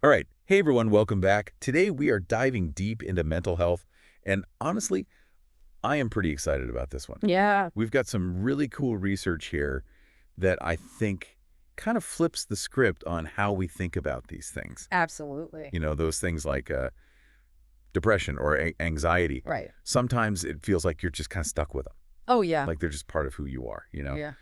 All right. Hey, everyone. Welcome back. Today, we are diving deep into mental health. And honestly, I am pretty excited about this one. Yeah, We've got some really cool research here that I think kind of flips the script on how we think about these things. absolutely. Those things like depression or anxiety. Right. Sometimes it feels like you're just kind of stuck with them, Oh, yeah. like they're just part of who you are. Yeah.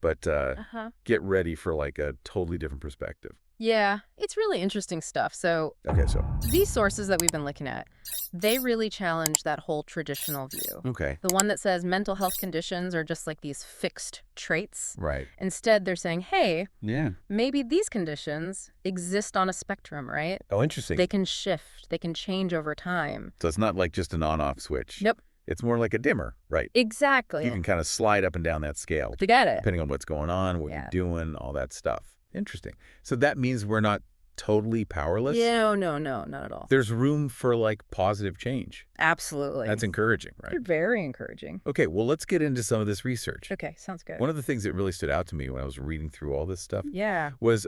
But Uh-huh. get ready for like a totally different perspective. Yeah, it's really interesting stuff. So Okay, so, these sources that we've been looking at, they really challenge that whole traditional view. okay, The one that says mental health conditions are just like these fixed traits. right. Instead, they're saying, hey, Yeah. maybe these conditions exist on a spectrum, right? Oh, interesting. They can shift, they can change over time. So it's not like just an on-off switch. Nope. It's more like a dimmer, right? Exactly. You can kind of slide up and down that scale, To get it. depending on what's going on, what Yeah. you're doing, all that stuff. Interesting. So that means we're not totally powerless? Yeah, no, not at all. There's room for, like, positive change. Absolutely. That's encouraging, right? They're very encouraging. Okay, well, let's get into some of this research. Okay, sounds good. One of the things that really stood out to me when I was reading through all this stuff Yeah, was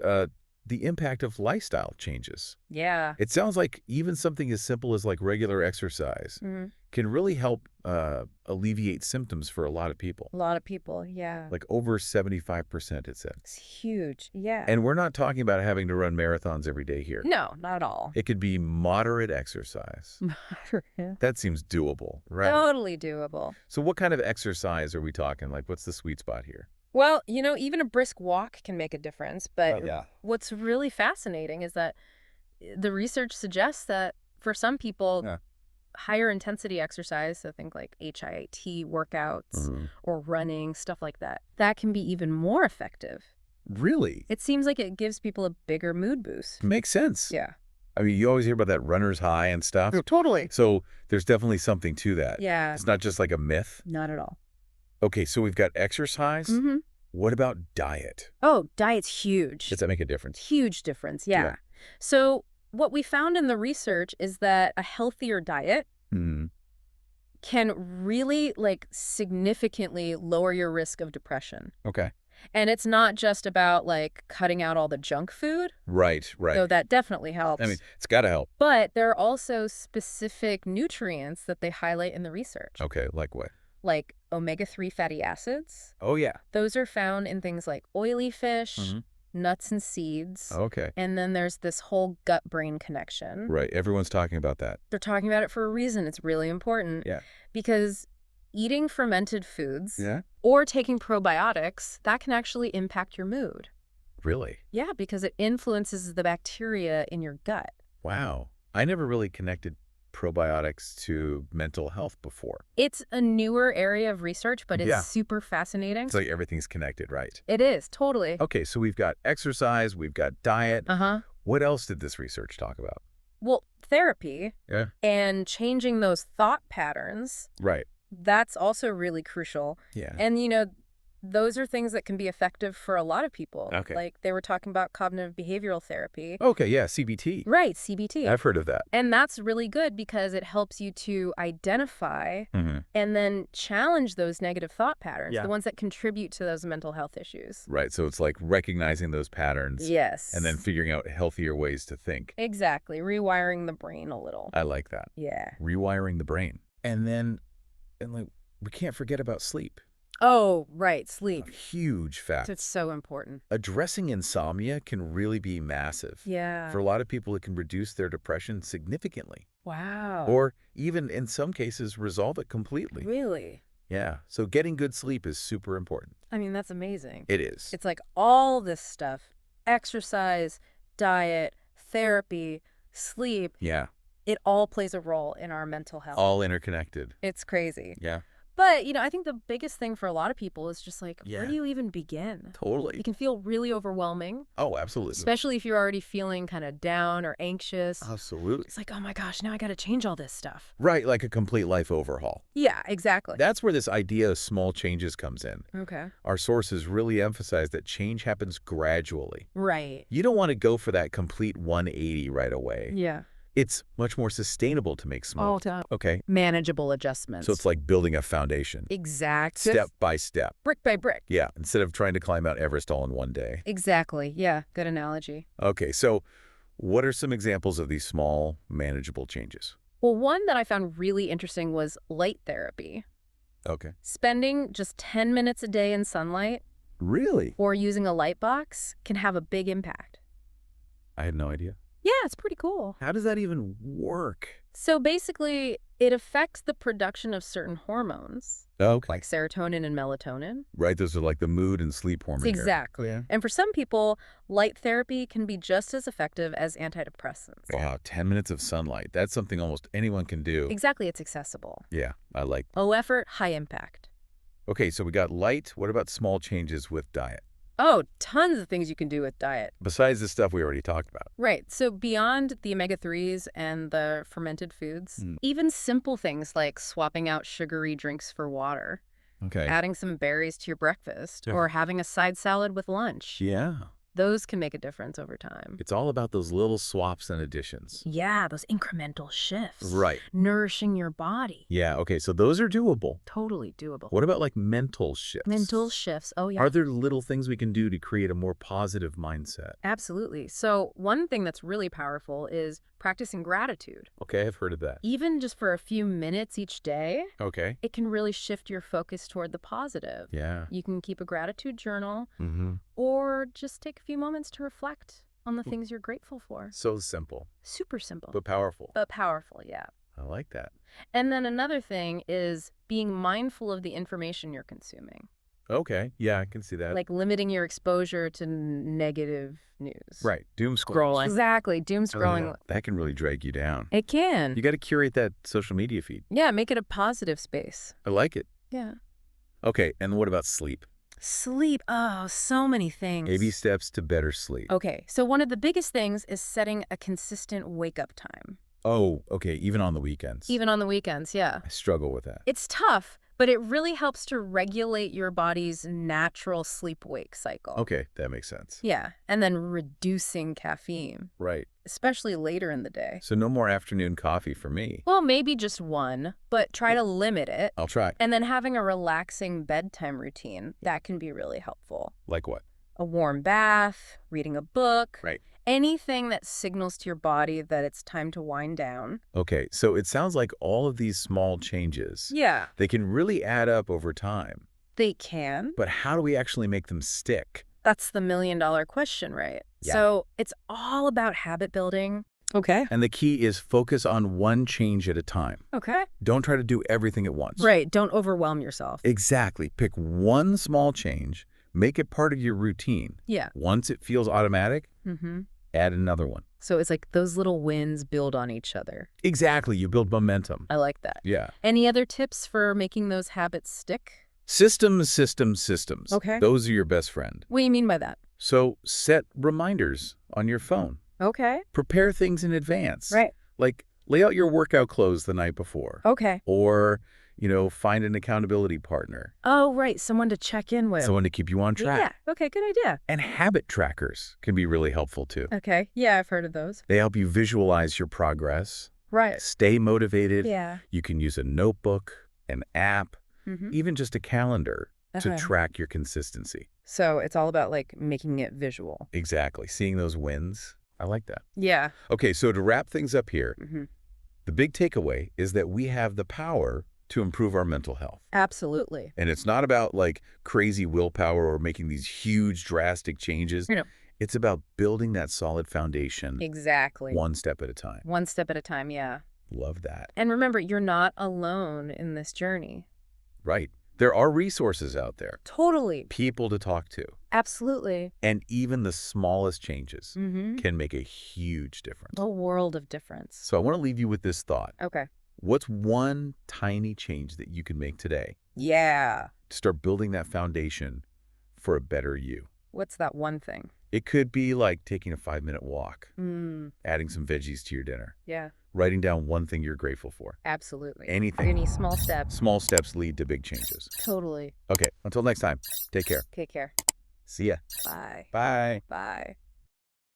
the impact of lifestyle changes. yeah. It sounds like even something as simple as, like, regular exercise Mhm. can really help alleviate symptoms for a lot of people. A lot of people, yeah. Like over 75%, it said. It's huge, yeah. And we're not talking about having to run marathons every day here. No, not at all. It could be moderate exercise. Yeah. That seems doable, right? Totally doable. So what kind of exercise are we talking? Like, what's the sweet spot here? Well, even a brisk walk can make a difference, but Oh, yeah. what's really fascinating is that the research suggests that for some people, Yeah. higher intensity exercise, so think like HIIT workouts Mhm. or running, stuff like that, that can be even more effective. Really? It seems like it gives people a bigger mood boost. Makes sense. Yeah. I mean, you always hear about that runner's high and stuff. Totally. So there's definitely something to that. Yeah, It's not just like a myth. not at all. Okay, so we've got exercise. Mm-hmm. What about diet? Oh, diet's huge. Does that make a difference? Huge difference, yeah. Yeah. So what we found in the research is that a healthier diet Hmm. can really significantly lower your risk of depression. Okay. And it's not just about cutting out all the junk food, Right, right. though that definitely helps. I mean, it's got to help. But there are also specific nutrients that they highlight in the research, Okay, like what? like omega-3 fatty acids. Oh, yeah. Those are found in things like oily fish, Mhm. nuts and seeds. Okay. And then there's this whole gut-brain connection. Right. Everyone's talking about that. They're talking about it for a reason. It's really important. Yeah. Because eating fermented foods Yeah? or taking probiotics, that can actually impact your mood. Really? Yeah, because it influences the bacteria in your gut. Wow. I never really connected probiotics to mental health before. It's a newer area of research, but it's Yeah. super fascinating. It's like everything's connected, right? It is, totally. Okay, so we've got exercise, we've got diet. Uh-huh. What else did this research talk about? Well, therapy Yeah. and changing those thought patterns, Right. that's also really crucial. Yeah. And, those are things that can be effective for a lot of people. Okay. Like they were talking about cognitive behavioral therapy. Okay, yeah, CBT. Right, CBT. I've heard of that. And that's really good because it helps you to identify Mm-hmm. and then challenge those negative thought patterns, Yeah. the ones that contribute to those mental health issues. Right, so it's like recognizing those patterns Yes. and then figuring out healthier ways to think. Exactly. Rewiring the brain a little. I like that. Yeah. Rewiring the brain. And like, we can't forget about sleep. Oh, right. Sleep. A huge fact. It's so important. Addressing insomnia can really be massive. Yeah. For a lot of people, it can reduce their depression significantly, Wow. or even in some cases, resolve it completely. Really? Yeah, so getting good sleep is super important. I mean, that's amazing. It is. It's like all this stuff, exercise, diet, therapy, sleep, Yeah, it all plays a role in our mental health. all interconnected. It's crazy. Yeah, But, I think the biggest thing for a lot of people is just like, Yeah. where do you even begin? totally. It can feel really overwhelming, Oh, absolutely. especially if you're already feeling kind of down or anxious. Absolutely. It's like, oh my gosh, now I got to change all this stuff. Right, like a complete life overhaul. Yeah, exactly. That's where this idea of small changes comes in. Okay. Our sources really emphasize that change happens gradually. Right. You don't want to go for that complete 180 right away. Yeah. It's much more sustainable to make small. Time. Okay, Manageable adjustments. so it's like building a foundation, exact. step by step. Brick by brick. Yeah, instead of trying to climb Mount Everest all in one day. Exactly. Yeah. Good analogy. Okay, so What are some examples of these small, manageable changes? Well, one that I found really interesting was light therapy. Okay. Spending just 10 minutes a day in sunlight Really? or using a light box can have a big impact. I had no idea. Yeah, it's pretty cool. How does that even work? So basically, it affects the production of certain hormones, Okay. like serotonin and melatonin. Right, those are like the mood and sleep hormone. Exactly. Yeah. And for some people, light therapy can be just as effective as antidepressants. Wow, 10 minutes of sunlight. That's something almost anyone can do. Exactly, it's accessible. Yeah, I like. Low effort, high impact. Okay, so we got light. What about small changes with diet? Oh, tons of things you can do with diet. Besides the stuff we already talked about. Right. So beyond the omega-3s and the fermented foods, even simple things like swapping out sugary drinks for water, Okay. adding some berries to your breakfast, Yeah. or having a side salad with lunch, Yeah. those can make a difference over time. It's all about those little swaps and additions. Yeah, those incremental shifts. Right. Nourishing your body. Yeah, okay, so those are doable. Totally doable. What about like mental shifts? Mental shifts. Oh, yeah. Are there little things we can do to create a more positive mindset? Absolutely. So one thing that's really powerful is practicing gratitude. Okay, I've heard of that. Even just for a few minutes each day, Okay. it can really shift your focus toward the positive. Yeah. You can keep a gratitude journal Mm-hmm. or just take a few moments to reflect on the things you're grateful for. So simple, Super simple, but powerful. but powerful, yeah. I like that. And then another thing is being mindful of the information you're consuming, Okay, yeah, I can see that. like limiting your exposure to negative news. Right, doom scrolling. Exactly. Doom scrolling. That can really drag you down. It can. You got to curate that social media feed. Yeah, make it a positive space. I like it. Yeah. Okay, and what about sleep? Sleep. Oh, so many things. Baby steps to better sleep. Okay, so one of the biggest things is setting a consistent wake-up time. Oh, okay, even on the weekends. Even on the weekends, yeah. I struggle with that. It's tough, but it really helps to regulate your body's natural sleep-wake cycle. Okay, that makes sense. Yeah, and then reducing caffeine, Right. especially later in the day. So no more afternoon coffee for me. Well, maybe just one, but try to limit it. I'll try. And then having a relaxing bedtime routine, that can be really helpful. Like what? A warm bath, reading a book. Right. Anything that signals to your body that it's time to wind down. Okay, so it sounds like all of these small changes, Yeah. they can really add up over time. They can. But how do we actually make them stick? That's the million-dollar question, right? Yeah. So it's all about habit building. Okay. And the key is focus on one change at a time. Okay. Don't try to do everything at once. Right. Don't overwhelm yourself. Exactly. Pick one small change, make it part of your routine. Yeah. Once it feels automatic, Mm-hmm. add another one. So it's like those little wins build on each other. Exactly. You build momentum. I like that. Yeah. Any other tips for making those habits stick? Systems, systems, systems. Okay. Those are your best friend. What do you mean by that? So set reminders on your phone. Okay. Prepare things in advance. Right. Like lay out your workout clothes the night before. Okay. Or, find an accountability partner. Oh, right. Someone to check in with. Someone to keep you on track. Yeah. Okay. Good idea. And habit trackers can be really helpful too. Okay. Yeah, I've heard of those. They help you visualize your progress, Right. stay motivated. Yeah. You can use a notebook, an app, Mm-hmm. even just a calendar to Okay. track your consistency. So it's all about like making it visual. Exactly. Seeing those wins. I like that. Yeah. Okay, so to wrap things up here, Mm-hmm. the big takeaway is that we have the power to improve our mental health. Absolutely. And it's not about like crazy willpower or making these huge drastic changes. No. It's about building that solid foundation Exactly. one step at a time. One step at a time, yeah. Love that. And remember, you're not alone in this journey. Right. There are resources out there, Totally. people to talk to, Absolutely. and even the smallest changes Mm-hmm. can make a huge difference. A world of difference. So I want to leave you with this thought. Okay. What's one tiny change that you can make today Yeah. to start building that foundation for a better you? What's that one thing? It could be like taking a 5-minute walk, Mm, adding some veggies to your dinner, yeah, writing down one thing you're grateful for. absolutely. Anything. Any small steps. Small steps lead to big changes. Totally. Okay, until next time, take care. Take care. See ya. Bye. Bye. Bye.